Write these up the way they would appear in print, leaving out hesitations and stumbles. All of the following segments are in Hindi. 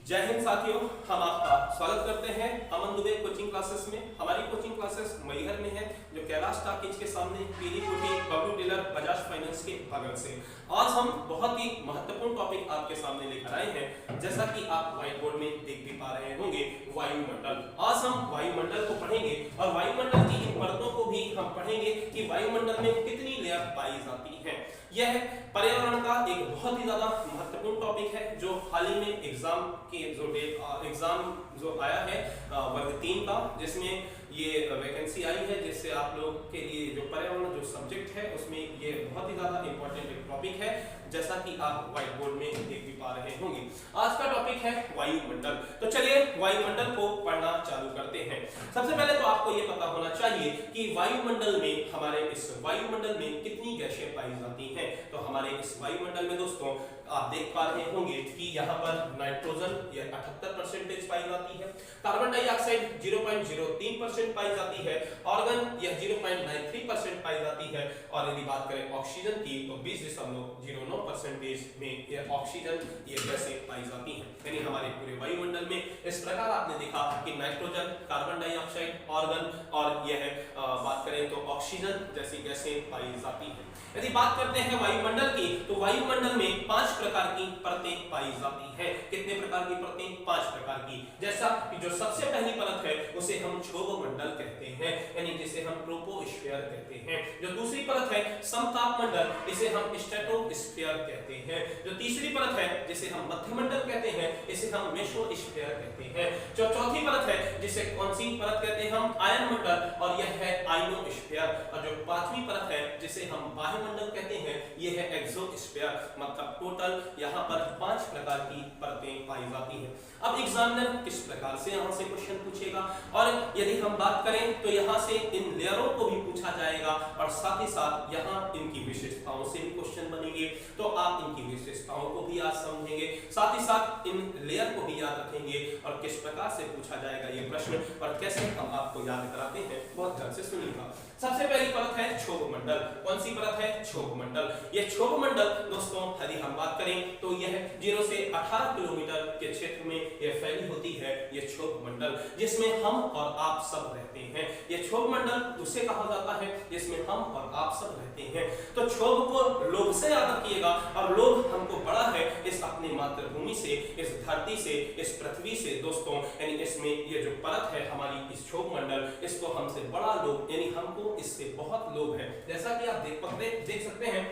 जय हिंद साथियों, हम आपका स्वागत करते हैं अमन दुबे कोचिंग क्लासेस में। हमारी कोचिंग क्लासेस मैहर में है, जो कैलाश टाकीज के सामने पीली कोठी बबलू डीलर बजाज फाइनेंस के बगल से। आज हम बहुत ही महत्वपूर्ण टॉपिक आपके सामने लेकर आए हैं। जैसा कि आप व्हाइट बोर्ड में देख भी पा रहे होंगे, वायुमंडल। आज हम वायुमंडल को पढ़ेंगे और वायुमंडल की इन परतों को भी हम पढ़ेंगे कि वायुमंडल में कितनी लेयर पाई जाती है। यह पर्यावरण का एक बहुत ही ज्यादा महत्वपूर्ण टॉपिक है, जो हाल ही में एग्जाम जो आया है वर्ग 3 का, जिसमें ये वैकेंसी आई है, जिससे आप लोग के लिए जो पर्यावरण जो सब्जेक्ट है उसमें ये बहुत ही ज्यादा इंपॉर्टेंट एक टॉपिक है, जैसा कि आप व्हाइट बोर्ड में देख भी पा रहे होंगे। आज का टॉपिक है वायुमंडल। तो चलिए वायुमंडल को पढ़ना चालू करते हैं। सबसे पहले तो आपको ये पता होना चाहिए कि वायुमंडल में, हमारे इस वायुमंडल में कितनी गैसें पाई जाती हैं। तो हमारे इस वायुमंडल में दोस्तों आप देख पा रहे होंगे कि यहाँ पर नाइट्रोजन ये 78% पाई जाती है, कार्बन डाइऑक्साइड 0.03% पाई जाती है, ऑर्गन यह 0.93% पाई जाती है, और यदि बात करें ऑक्सीजन की तो 20.09% में यह ऑक्सीजन ये गैसें पाई जाती हैं। यानी हमारे पूरे वायुमंडल में इस प्रकार आपने देखा कि नाइट्रोजन, कार्बन डाइऑक्साइड, ऑर्गन और यह बात करें तो ऑक्सीजन जैसी गैसें पाई जाती हैं। यदि बात करते हैं वायुमंडल की, तो वायुमंडल में 5 प्रकार की परतें पाई जाती हैं। कितने प्रकार की परतें? 5 प्रकार की। जैसा कि जो सबसे पहली परत है उसे हम क्षोभमंडल कहते हैं, यानी जिसे हम ट्रोपोस्फीयर कहते हैं। जो दूसरी परत है समतापमंडल, इसे हम स्ट्रेटोस्फीयर कहते हैं। जो तीसरी परत है जिसे हम मध्यमंडल कहते हैं, इसे हम मेसोस्फीयर कहते हैं। जो चौथी परत है जिसे कौन सी परत कहते हैं? हम आयनमंडल, और यह है आयनोस्फीयर। और जो पांचवी परत है जिसे हम बाह्यमंडल कहते हैं, यह है एक्सोस्फीयर। मतलब टोटल यहाँ पर 5 प्रकार की परतें पाई जाती हैं। अब एग्जामिनर किस प्रकार से यहाँ से क्वेश्चन पूछेगा, और यदि हम बात करें तो यहाँ से इन लेयरों को भी पूछा जाएगा, और साथ ही साथ यहाँ इनकी विशेषताओं से भी क्वेश्चन बनेंगे। तो आप इनकी विशेषताओं को भी आज समझेंगे, साथ ही साथ इन लेयर को भी याद रखेंगे, और किस प्रकार से पूछा जाएगा ये प्रश्न और कैसे हम आपको याद कराते हैं, बहुत ध्यान से सुनिएगा। सबसे पहली परत है क्षोभमंडल। कौन सी परत है? क्षोभमंडल। यह क्षोभमंडल दोस्तों यदि हम बात करें तो यह 0 से 18 किलोमीटर के क्षेत्र में यह फैली होती है। यह क्षोभमंडल जिसमें हम और आप सब रहते हैं। यह क्षोभमंडल उसे कहा जाता है जिसमें हम और आप सब रहते हैं। तो क्षोभ को लोभ से याद रखिएगा, और लोभ हमको बड़ा है इस अपनी मातृभूमि से, इस धरती से, इस पृथ्वी से दोस्तों। यानी इसमें ये जो परत है हमारी इस क्षोभमंडल, इसको हमसे बड़ा लोभ, यानी हमको इससे बहुत लोभ है। जैसा कि आप देख सकते हैं,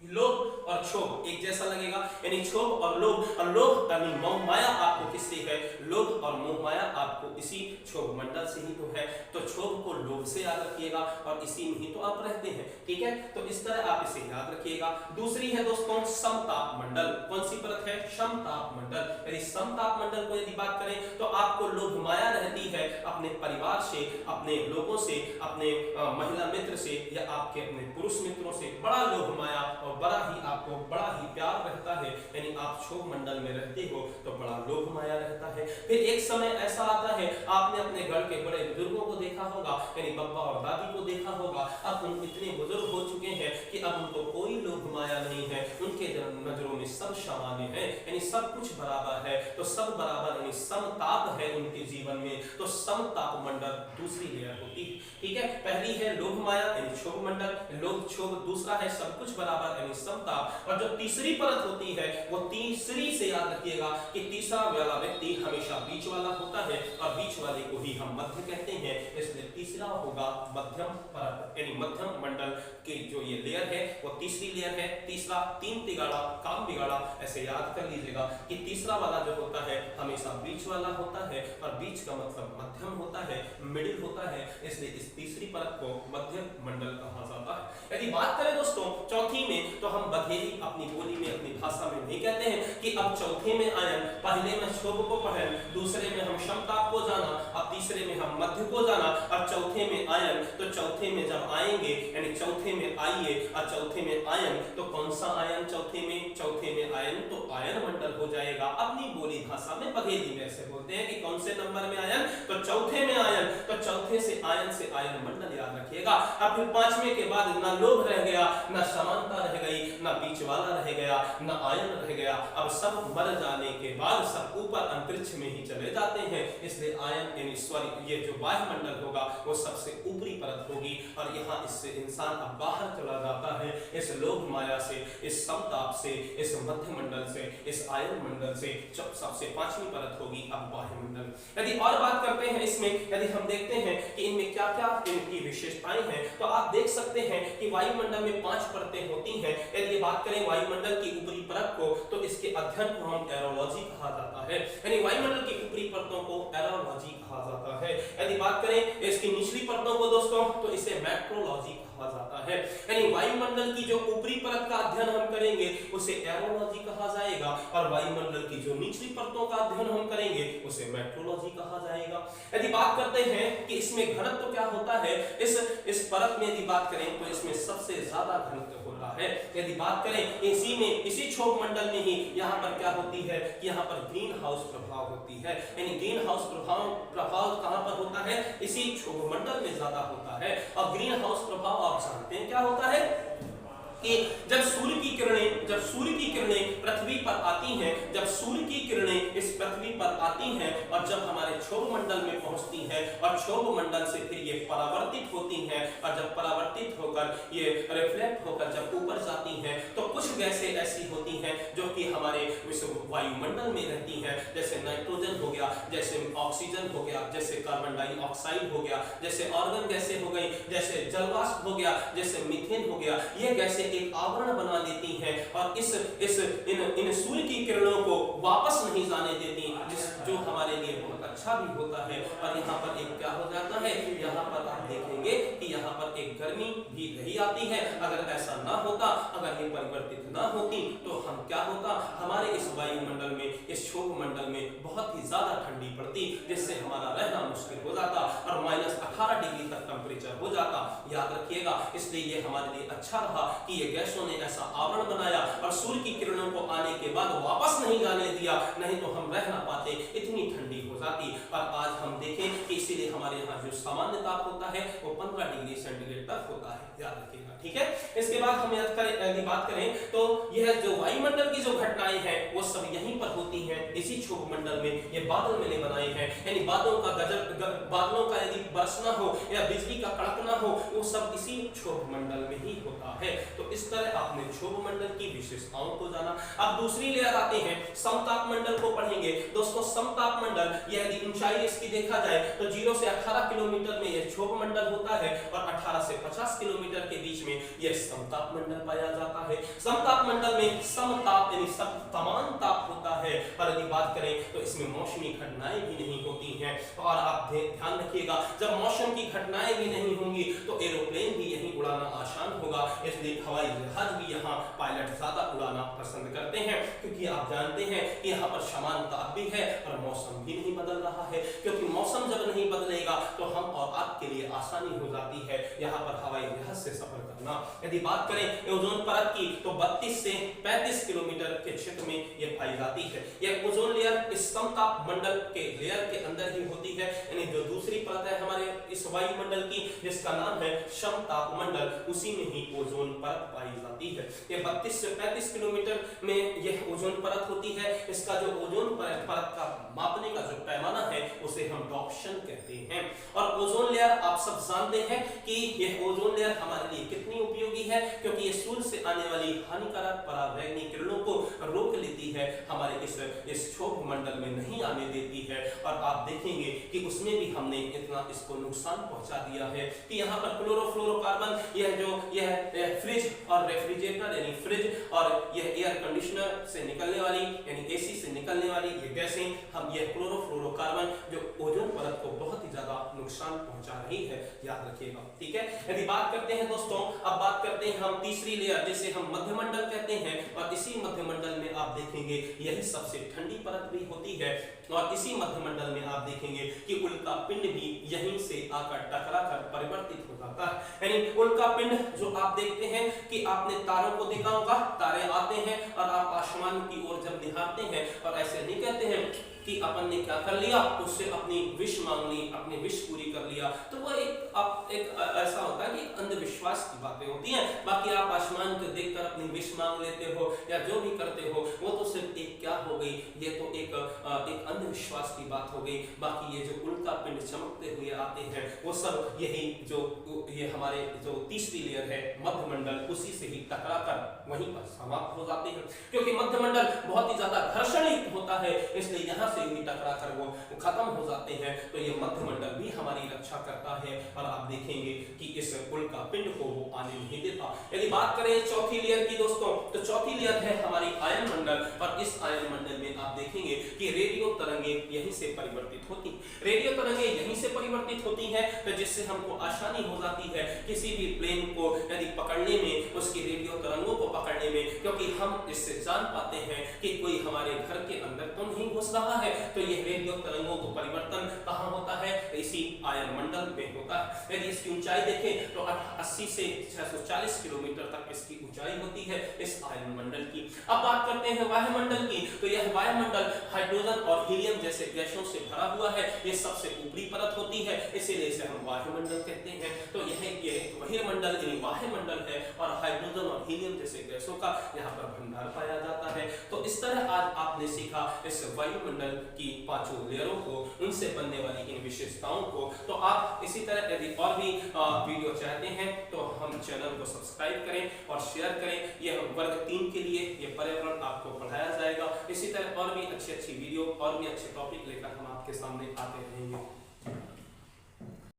लोभ और क्षोभ एक जैसा लगेगा, यानी क्षोभ और लोभ यानी मोह माया आपको किससे है? लोभ और मोह माया आपको इसी क्षोभ मंडल से ही तो है। तो क्षोभ को लोभ से याद रखिएगा, और इसी में ही तो आप रहते हैं। ठीक है, तो इस तरह आप इसे याद रखिएगा। दूसरी है दोस्तों समताप मंडल। कौन सी परत है? समताप मंडल। यदि समताप मंडल को यदि बात करें तो आपको लोभ माया रहती है अपने परिवार से, अपने लोगों से, अपने महिला मित्र से, या आपके अपने पुरुष मित्रों से बड़ा लोभ माया और बड़ा ही प्यार रहता है। यानी आप क्षोभ मंडल में रहते हो तो बड़ा लोभ माया रहता है। फिर एक समय ऐसा आता है, आपने अपने घर के बड़े बुजुर्गों को देखा होगा, यानी बब्बा और दादी को देखा होगा। अब उन इतने बुजुर्ग हो चुके हैं कि अब उनको कोई लोभ माया नहीं है, उनके नजरों में सब सामान्य है, यानी सब कुछ बराबर है। तो सब बराबर यानी समताप है उनके जीवन में। तो समताप मंडल दूसरी लेयर होती है। ठीक है, पहली है लोभ माया यानी क्षोभ मंडल, लोभ क्षोभ। दूसरा है सब कुछ बराबर यानी समताप। और जो तीसरी परत होती है वो तीसरी से याद रखिएगा कि तीसरा वाला व्यक्ति हमेशा बीच वाला होता है, और बीच वाले को ही हम मध्य कहते हैं। इसलिए तीसरा होगा मध्यम परत, यानी मध्यम मंडल की जो ये लेयर है वो तीसरी लेयर है। तीसरा 3 तिगाड़ा काम बिगाड़ा, ऐसे याद कर लीजिएगा कि तीसरा वाला जो होता है हमेशा बीच वाला होता है, और बीच का मतलब मध्यम होता है, मिडिल होता है। इसलिए इस तीसरी परत को मध्य मंडल कहा जाता है। यदि बात करें दोस्तों चौथी में, तो हम बघेली अपनी बोली में, अपनी भाषा में नहीं कहते हैं कि अब चौथे में आयन, पहले में क्षोभ को पढ़े, दूसरे में हम समताप को जाना, अब तीसरे में हम मध्य को जाना, और चौथे में आयन। तो चौथे में जब आएंगे, यानी चौथे में आइए और चौथे में आयन, तो कौन सा आयन चौथे में? चौथे में आयन तो आयन मंडल हो जाएगा। अपनी बोली भाषा में बघेली में ऐसे बोलते हैं कि कौन से नंबर में आयन? तो चौथे में आयन। तो चौथे से आयन मंडल याद रखिएगा। अब फिर 5वें के बाद ना लोभ रह गया, ना समानता रह गई, ना बीच वाला रह गया, ना आयन रह गया। अब सब मर जाने के बाद सब ऊपर अंतरिक्ष में ही चले जाते हैं, इसलिए आयन यानी सॉरी ये जो वायुमंडल होगा वो सबसे ऊपरी परत होगी और यहाँ इससे इंसान अब बाहर चला जाता है, इस लोक माया से, इस समताप से, इस मध्य मंडल से, इस आयन मंडल से। सबसे पांचवी परत होगी अब वायुमंडल। यदि और बात करते हैं इसमें, यदि हम देखते हैं कि इनमें क्या क्या इनकी विशेषताएं हैं, तो आप देख सकते हैं कि वायुमंडल में 5 परतें होती हैं। यदि बात करें वायुमंडल की ऊपरी परत को, तो इसके अध्ययन को हम एरोलॉजी कहा जाता है, यानी वायुमंडल की ऊपरी परतों को एरोलॉजी कहा जाता है। यदि बात करें इसकी निचली परतों को दोस्तों, तो इसे मेट्रोलॉजी कहा जाता है। यानी वायुमंडल की जो ऊपरी परत का अध्ययन हम करेंगे उसे एरोलॉजी कहा जाएगा और वायुमंडल की जो निचली परतों का अध्ययन हम करेंगे उसे मेट्रोलॉजी कहा जाएगा। यदि बात करते हैं कि इसमें घनत्व क्या होता है, इस परत में यदि बात करें तो इसमें सबसे ज्यादा घनत्व होता है। यदि बात करें इसी क्षोभ मंडल में ही यहाँ पर क्या होती है कि यहाँ पर ग्रीन हाउस प्रभाव होती है, यानी ग्रीन हाउस प्रभाव कहाँ पर होता है, इसी क्षोभ मंडल में ज्यादा होता है। और ग्रीन हाउस प्रभाव आप जानते हैं क्या होता है कि जब सूर्य की किरणें पृथ्वी पर आती हैं, जब सूर्य की किरणें इस पृथ्वी पर आती हैं और जब हमारे क्षोभ मंडल में पहुंचती हैं और क्षोभ मंडल से फिर ये परावर्तित होती हैं और जब परावर्तित होकर ये रिफ्लेक्ट होकर जब ऊपर जाती हैं, तो कुछ गैसें ऐसी होती हैं जो कि हमारे वायुमंडल में रहती हैं, जैसे नाइट्रोजन हो गया, जैसे ऑक्सीजन हो गया, जैसे कार्बन डाइऑक्साइड हो गया, जैसे ऑर्गन गैसें हो गई, जैसे जलवाष्प हो गया, जैसे मीथेन हो गया। ये गैसें एक आवरण बना देती हैं और इन सूर्य की किरणों को वापस नहीं जाने देती, जो हमारे लिए बहुत अच्छा भी होता है। और यहाँ पर एक क्या हो जाता है, यहाँ पर आप देखेंगे कि यहाँ पर एक गर्मी भी रही आती है। अगर ऐसा ना होता, अगर ये परिवर्तित ना होती, तो हम क्या होता, हमारे इस वायुमंडल में, इस क्षोभ मंडल में बहुत ही ज्यादा ठंडी पड़ती, जिससे हमारा रहना मुश्किल हो जाता और -18 डिग्री तक टेम्परेचर हो जाता। याद रखिएगा, इसलिए ये हमारे लिए अच्छा रहा कि ये गैसों ने ऐसा आवरण बनाया और सूर्य की किरणों को आने के बाद वापस नहीं जाने दिया, नहीं तो हम रह ना पाते, इतनी ठंडी हो जाती। और आज हम देखें कि इसीलिए हमारे यहाँ जो सामान्य ताप होता है वो 15 डिग्री सेंटीग्रेड तक होता है, याद रखिएगा, ठीक है। इसके बाद हम यदि बात करें तो यह जो वायुमंडल की जो घटनाएं हैं वो सब यहीं पर होती हैं, इसी क्षोभ मंडल में। ये बादल मैंने बनाए हैं, यानी बादलों का यदि बरसना हो या बिजली का कड़कना हो, वो सब इसी क्षोभ मंडल में ही होता है। तो इस तरह आपने क्षोभ मंडल की विशेषताओं को जाना। अब दूसरी लेयर आते हैं, समताप मंडल को पढ़ेंगे। दोस्तों समताप मंडल, यदि ऊंचाई इसकी देखा जाए तो 0 से 18 किलोमीटर में यह क्षोभ मंडल होता है और 18 से 50 किलोमीटर के बीच में यह समताप मंडल पाया जाता है। समताप मंडल में समताप यानी समान ताप होता है। और यदि बात करें तो इसमें मौसमी घटनाएं भी नहीं होती हैं। और आप ध्यान रखिएगा, जब मौसम की घटनाएं भी नहीं होंगी तो एरोप्लेन भी यहीं उड़ाना आसान होगा, इसलिए हवाई जहाज भी यहाँ पायलट ज्यादा उड़ाना पसंद करते हैं, क्योंकि आप जानते हैं कि यहाँ पर समान ताप भी है और मौसम भी नहीं बदल रहा है। क्योंकि मौसम जब नहीं बदलेगा तो हम और आपके लिए आसानी हो जाती है यहाँ पर हवाई जहाज से सफर करना। यदि बात करें ओजोन परत की तो 32 से 35 किलोमीटर के क्षेत्र में यह पाई जाती है। यह ओजोन लेयर इस समताप मंडल के लेयर के अंदर ही होती है, यानी जो दूसरी परत है हमारे इस वायुमंडल की जिसका नाम है समताप मंडल, उसी में ही ओजोन परत पाई जाती है। यह 32 से 35 किलोमीटर में यह ओजोन परत होती है। इसका जो ओजोन परत का मापने का जो पैमाना है उसे हम डॉप्शन कहते हैं। और ओजोन लेयर आप सब जानते हैं कि यह ओजोन लेयर हमारे लिए कितनी उपयोगी है, क्योंकि ये सूर्य से आने वाली हानिकारक पराबैंगनी किरणों को रोक लेती है, हमारे इस क्षोभ मंडल में नहीं आने देती है। और आप देखेंगे कि उसमें भी हमने इतना इसको नुकसान पहुंचा दिया है कि यहाँ पर क्लोरोफ्लोरोकार्बन, यह फ्रिज और रेफ्रिजरेटर यानी फ्रिज और यह एयर कंडीशनर से निकलने वाली यानी एसी से निकलने वाली ये गैसें, हम यह क्लोरोफ्लोरोकार्बन जो ओजोन परत को बहुत ही ज्यादा नुकसान पहुंचा रही है, याद रखिएगा, ठीक है। यदि बात करते हैं दोस्तों, अब बात करते हैं हम तीसरी लेयर जिसे हम मध्यमंडल कहते हैं। और इसी मध्यमंडल में आप देखेंगे यही सबसे ठंडी परत भी होती है। और इसी मध्यमंडल में आप देखेंगे कि उल्का पिंड भी यहीं से आकर टकराकर परिवर्तित हो जाता है। यानी उल्का पिंड जो आप देखते हैं कि आपने तारों को देखा होगा, तारे आते हैं और आप आसमान की ओर जब निहारते हैं और ऐसे नहीं कहते हैं कि अपन ने क्या कर लिया, उससे अपनी विश मांग ली, अपने विश विश पूरी कर लिया, तो वो एक ऐसा होता है कि एक अंधविश्वास की बातें होती हैं। बाकी आप आसमान को देखकर अपनी विश मांग लेते हो या जो भी करते हो, वो तो सिर्फ एक क्या हो गई, ये तो एक अंधविश्वास की बात हो गई। बाकी ये जो उल्का पिंड चमकते हुए आते हैं, वो सब यही जो ये हमारे जो तीसरी लेयर है मध्यमंडल, उसी से ही टकराकर वहीं पर समाप्त हो जाते हैं। क्योंकि मध्यमंडल बहुत ही ज्यादा घर्षण युक्त होता है, इसलिए यहाँ से ही टकराकर वो खत्म हो जाते हैं। तो ये मध्यमंडल भी हमारी रक्षा करता है और आप देखेंगे कि इस उल्का पिंड को वो आने नहीं देता। यदि बात करें चौथी लेयर की दोस्तों, तो चौथी लेयर है हमारी आयन मंडल, और इस आयन मंडल में आप देखेंगे कि रेडियो तरंगे यहीं से परिवर्तित होती, रेडियो तरंगे यहीं से परिवर्तित होती हैं, तो जिससे हमको आसानी हो जाती है किसी भी प्लेन को यदि पकड़ने में, उसकी रेडियो तरंगों को पकड़ने में, क्योंकि हम इससे जान पाते हैं कि कोई हमारे घर के अंदर तो नहीं घुस रहा है। तो यह रेडियो तरंगों को परिवर्तन कहाँ होता है, इसी आयन मंडल में होता है। यदि इसकी ऊंचाई देखें तो 80 से 640 किलोमीटर तक इसकी ऊंचाई होती है इस आयन मंडल की। अब बात करते हैं वायुमंडल की, तो यह वायुमंडल हाइड्रोजन और हीलियम जैसे गैसों से भरा हुआ है, ये सबसे ऊपरी परत होती है, इसीलिए इसे हम वायुमंडल कहते हैं। तो यह बहिर्मंडल यानी वायुमंडल है, और हाइड्रोजन और हीलियम जैसे गैसों का यहाँ पर भंडार पाया जाता है। तो इस तरह आज आपने सीखा इस वायुमंडल की पांचों लेयरों को, उनसे बनने वाली इन विशेषताओं को। तो आप इसी तरह यदि और भी वीडियो चाहते हैं तो हम चैनल को सब्सक्राइब करें और शेयर करें। यह वर्ग 3 के लिए ये पर्यावरण आपको पढ़ाया जाएगा। इसी तरह और भी अच्छी वीडियो और भी अच्छे टॉपिक लेकर हम आपके सामने आते रहेंगे।